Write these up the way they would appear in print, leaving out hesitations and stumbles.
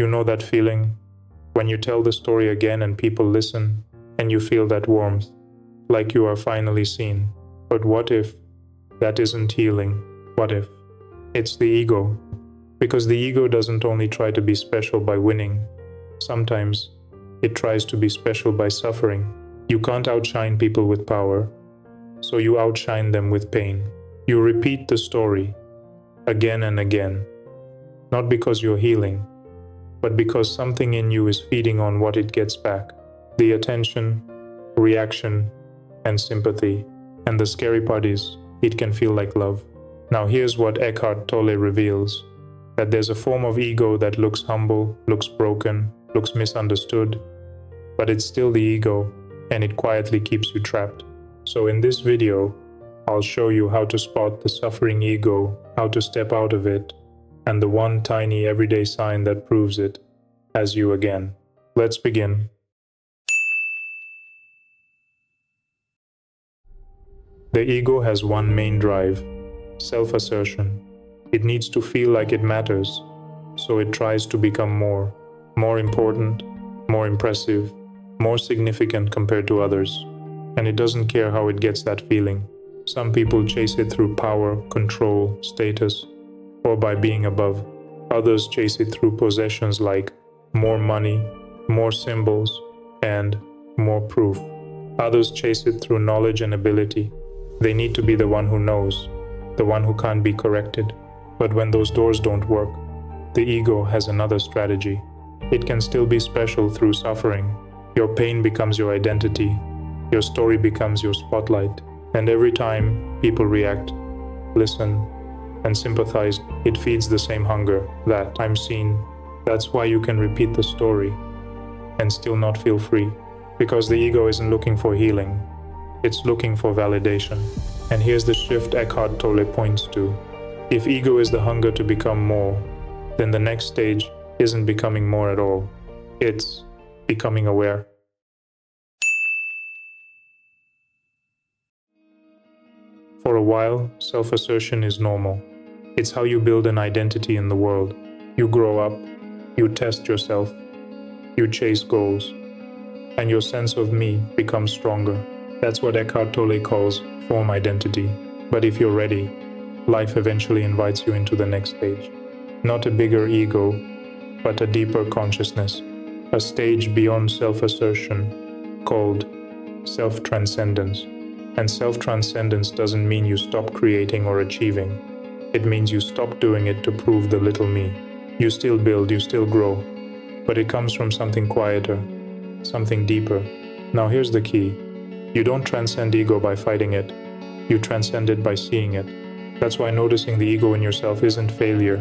You know that feeling when you tell the story again and people listen and you feel that warmth, like you are finally seen. But what if that isn't healing? What if it's the ego? Because the ego doesn't only try to be special by winning. Sometimes it tries to be special by suffering. You can't outshine people with power, so you outshine them with pain. You repeat the story again and again, not because you're healing, but because something in you is feeding on what it gets back. The attention, reaction, and sympathy. And the scary part is, it can feel like love. Now here's what Eckhart Tolle reveals, that there's a form of ego that looks humble, looks broken, looks misunderstood, but it's still the ego, and it quietly keeps you trapped. So in this video, I'll show you how to spot the suffering ego, how to step out of it, and the one tiny everyday sign that proves it as you again. Let's begin. The ego has one main drive, self-assertion. It needs to feel like it matters, so it tries to become more important, more impressive, more significant compared to others. And it doesn't care how it gets that feeling. Some people chase it through power, control, status, or by being above. Others chase it through possessions like more money, more symbols, and more proof. Others chase it through knowledge and ability. They need to be the one who knows, the one who can't be corrected. But when those doors don't work, the ego has another strategy. It can still be special through suffering. Your pain becomes your identity. Your story becomes your spotlight. And every time people react, listen, and sympathize, it feeds the same hunger, that I'm seen. That's why you can repeat the story and still not feel free. Because the ego isn't looking for healing. It's looking for validation. And here's the shift Eckhart Tolle points to. If ego is the hunger to become more, then the next stage isn't becoming more at all. It's becoming aware. For a while, self-assertion is normal. It's how you build an identity in the world. You grow up, you test yourself, you chase goals, and your sense of me becomes stronger. That's what Eckhart Tolle calls form identity. But if you're ready, life eventually invites you into the next stage. Not a bigger ego, but a deeper consciousness. A stage beyond self-assertion called Self-Transcendence. And Self-Transcendence doesn't mean you stop creating or achieving. It means you stop doing it to prove the little me. You still build, you still grow, but it comes from something quieter, something deeper. Now here's the key. You don't transcend ego by fighting it. You transcend it by seeing it. That's why noticing the ego in yourself isn't failure.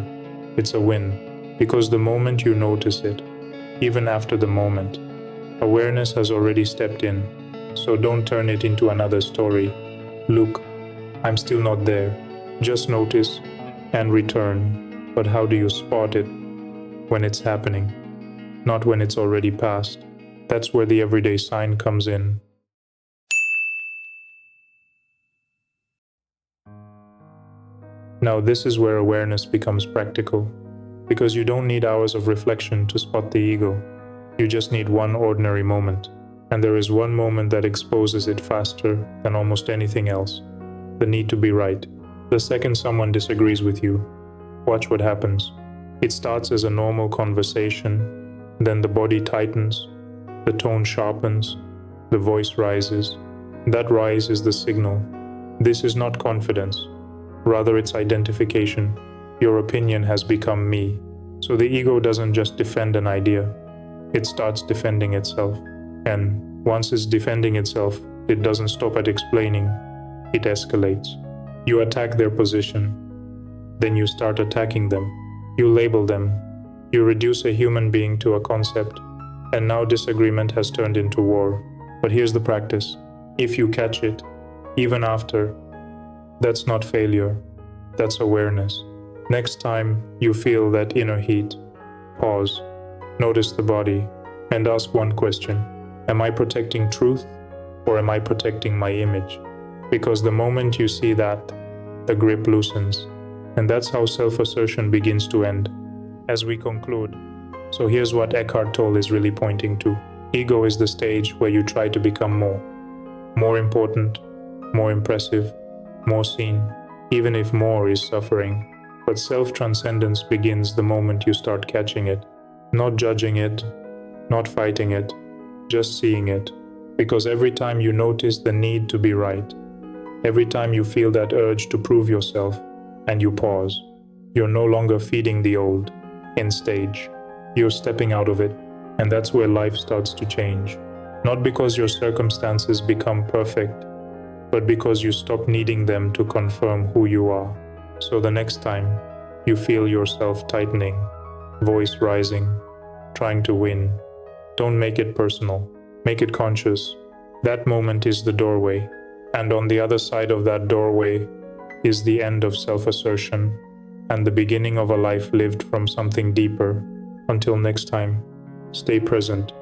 It's a win. Because the moment you notice it, even after the moment, awareness has already stepped in. So don't turn it into another story. Look, I'm still not there. Just notice and return. But how do you spot it? When it's happening, not when it's already past. That's where the everyday sign comes in. Now this is where awareness becomes practical, because you don't need hours of reflection to spot the ego. You just need one ordinary moment, and there is one moment that exposes it faster than almost anything else. The need to be right. The second someone disagrees with you, watch what happens. It starts as a normal conversation, then the body tightens, the tone sharpens, the voice rises. That rise is the signal. This is not confidence. Rather, it's identification. Your opinion has become me. So the ego doesn't just defend an idea. It starts defending itself. And once it's defending itself, it doesn't stop at explaining. It escalates. You attack their position. Then you start attacking them. You label them. You reduce a human being to a concept. And now disagreement has turned into war. But here's the practice. If you catch it, even after, that's not failure, that's awareness. Next time you feel that inner heat, pause, notice the body, and ask one question. Am I protecting truth, or am I protecting my image? Because the moment you see that, the grip loosens. And that's how self-assertion begins to end. As we conclude, So here's what Eckhart Tolle is really pointing to. Ego is the stage where you try to become more important, more impressive, more seen, even if more is suffering. But self-transcendence begins the moment you start catching it, not judging it, not fighting it, just seeing it. Because every time you notice the need to be right, every time you feel that urge to prove yourself, and you pause, you're no longer feeding the old in stage. You're stepping out of it, and that's where life starts to change. Not because your circumstances become perfect, but because you stop needing them to confirm who you are. So the next time you feel yourself tightening, voice rising, trying to win, don't make it personal, make it conscious. That moment is the doorway, and on the other side of that doorway is the end of self-assertion and the beginning of a life lived from something deeper. Until next time, stay present,